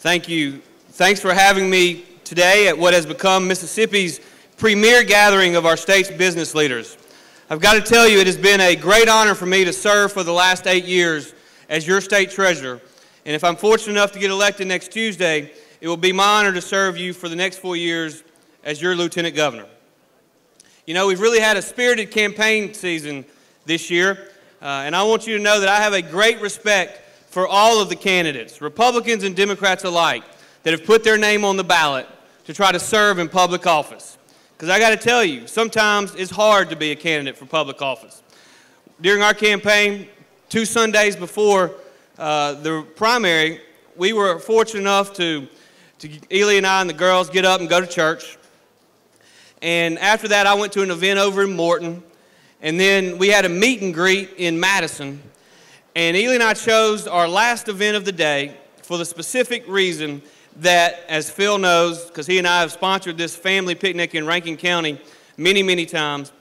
Thank you. Thanks for having me today at what has become Mississippi's premier gathering of our state's business leaders. I've got to tell you, it has been a great honor for me to serve for the last 8 years as your state treasurer. And if I'm fortunate enough to get elected next Tuesday, it will be my honor to serve you for the next 4 years as your lieutenant governor. You know, we've really had a spirited campaign season this year, and I want you to know that I have a great respect for all of the candidates, Republicans and Democrats alike, that have put their name on the ballot to try to serve in public office. Because I got to tell you, sometimes it's hard to be a candidate for public office. During our campaign, 2 Sundays before the primary, we were fortunate enough to Ely and I and the girls get up and go to church. And after that, I went to an event over in Morton. And then we had a meet and greet in Madison. And Ely and I chose our last event of the day for the specific reason that, as Phil knows, because he and I have sponsored this family picnic in Rankin County many, many times,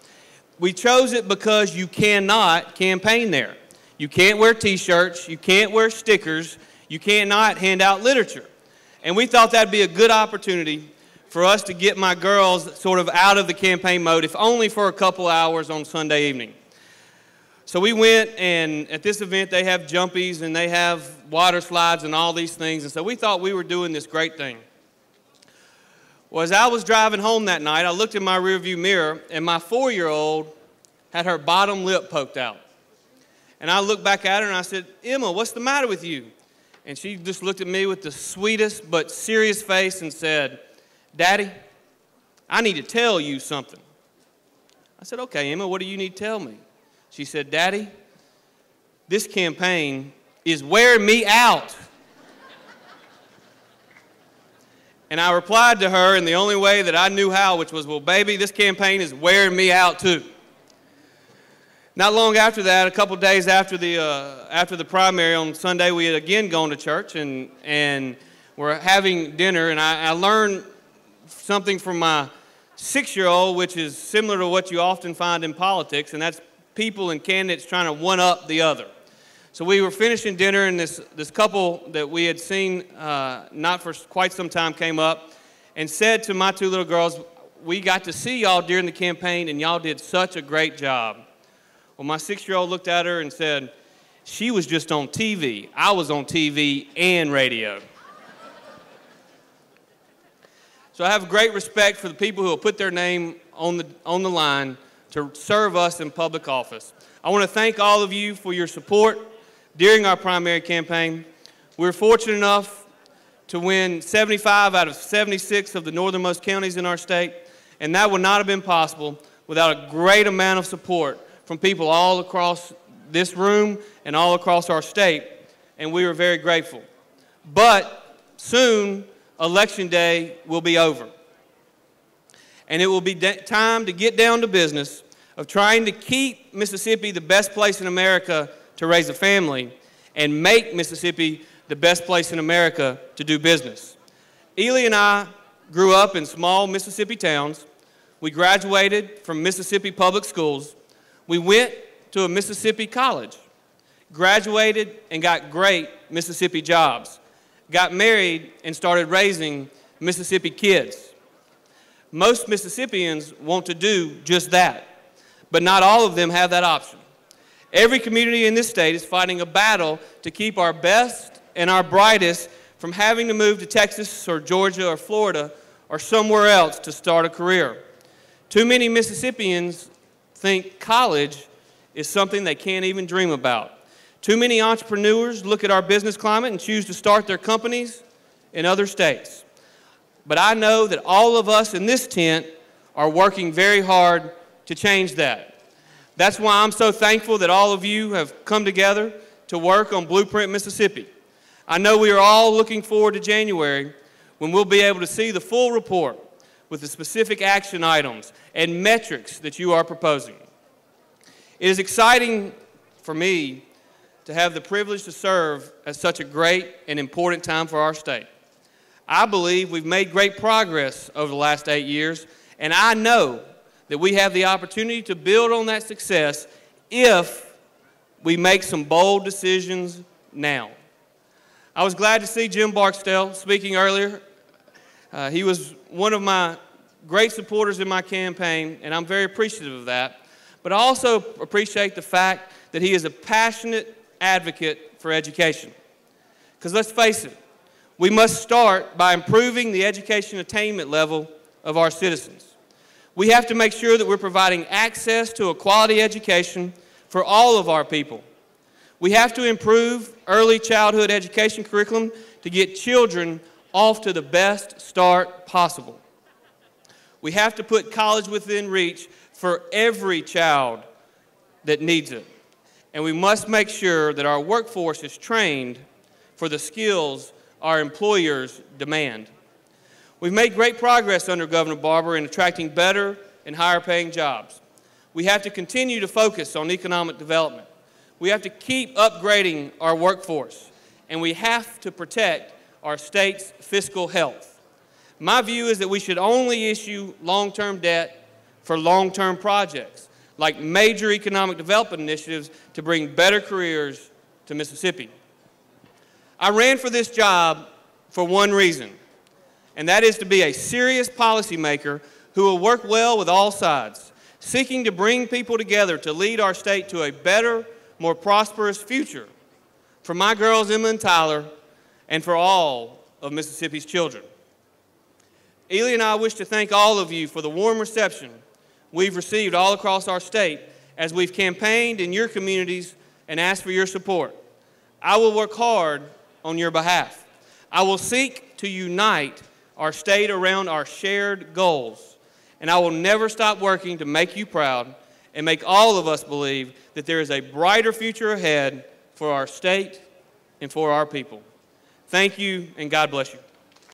we chose it because you cannot campaign there. You can't wear T-shirts, you can't wear stickers, you cannot hand out literature. And we thought that'd be a good opportunity for us to get my girls sort of out of the campaign mode, if only for a couple hours on Sunday evening. So we went, and at this event they have jumpies and they have water slides and all these things, and so we thought we were doing this great thing. Well, as I was driving home that night, I looked in my rearview mirror, and my 4-year-old had her bottom lip poked out. And I looked back at her and I said, "Emma, what's the matter with you?" And she just looked at me with the sweetest but serious face and said, "Daddy, I need to tell you something." I said, "Okay, Emma, what do you need to tell me?" She said, "Daddy, this campaign is wearing me out." And I replied to her in the only way that I knew how, which was, "Well, baby, this campaign is wearing me out too." Not long after that, a couple days after the primary on Sunday, we had again gone to church and we're having dinner, and I learned something from my 6-year-old, which is similar to what you often find in politics, and that's people and candidates trying to one-up the other. So we were finishing dinner, and this couple that we had seen not for quite some time came up and said to my 2 little girls, "We got to see y'all during the campaign, and y'all did such a great job." Well, my 6-year-old looked at her and said, "She was just on TV. I was on TV and radio." So I have great respect for the people who will put their name on the line to serve us in public office. I want to thank all of you for your support during our primary campaign. We were fortunate enough to win 75 out of 76 of the northernmost counties in our state, and that would not have been possible without a great amount of support from people all across this room and all across our state, and we were very grateful. But soon, Election Day will be over. And it will be time to get down to business of trying to keep Mississippi the best place in America to raise a family and make Mississippi the best place in America to do business. Ely and I grew up in small Mississippi towns. We graduated from Mississippi public schools. We went to a Mississippi college, graduated and got great Mississippi jobs, got married and started raising Mississippi kids. Most Mississippians want to do just that, but not all of them have that option. Every community in this state is fighting a battle to keep our best and our brightest from having to move to Texas or Georgia or Florida or somewhere else to start a career. Too many Mississippians think college is something they can't even dream about. Too many entrepreneurs look at our business climate and choose to start their companies in other states. But I know that all of us in this tent are working very hard to change that. That's why I'm so thankful that all of you have come together to work on Blueprint Mississippi. I know we are all looking forward to January when we'll be able to see the full report with the specific action items and metrics that you are proposing. It is exciting for me to have the privilege to serve at such a great and important time for our state. I believe we've made great progress over the last 8 years, and I know that we have the opportunity to build on that success if we make some bold decisions now. I was glad to see Jim Barksdale speaking earlier. He was one of my great supporters in my campaign, and I'm very appreciative of that. But I also appreciate the fact that he is a passionate advocate for education. Because let's face it, we must start by improving the education attainment level of our citizens. We have to make sure that we're providing access to a quality education for all of our people. We have to improve early childhood education curriculum to get children off to the best start possible. We have to put college within reach for every child that needs it. And we must make sure that our workforce is trained for the skills our employers demand. We've made great progress under Governor Barbour in attracting better and higher paying jobs. We have to continue to focus on economic development. We have to keep upgrading our workforce, and we have to protect our state's fiscal health. My view is that we should only issue long-term debt for long-term projects, like major economic development initiatives to bring better careers to Mississippi. I ran for this job for one reason, and that is to be a serious policymaker who will work well with all sides, seeking to bring people together to lead our state to a better, more prosperous future for my girls Emma and Tyler and for all of Mississippi's children. Ely and I wish to thank all of you for the warm reception we've received all across our state as we've campaigned in your communities and asked for your support. I will work hard on your behalf. I will seek to unite our state around our shared goals, and I will never stop working to make you proud and make all of us believe that there is a brighter future ahead for our state and for our people. Thank you, and God bless you.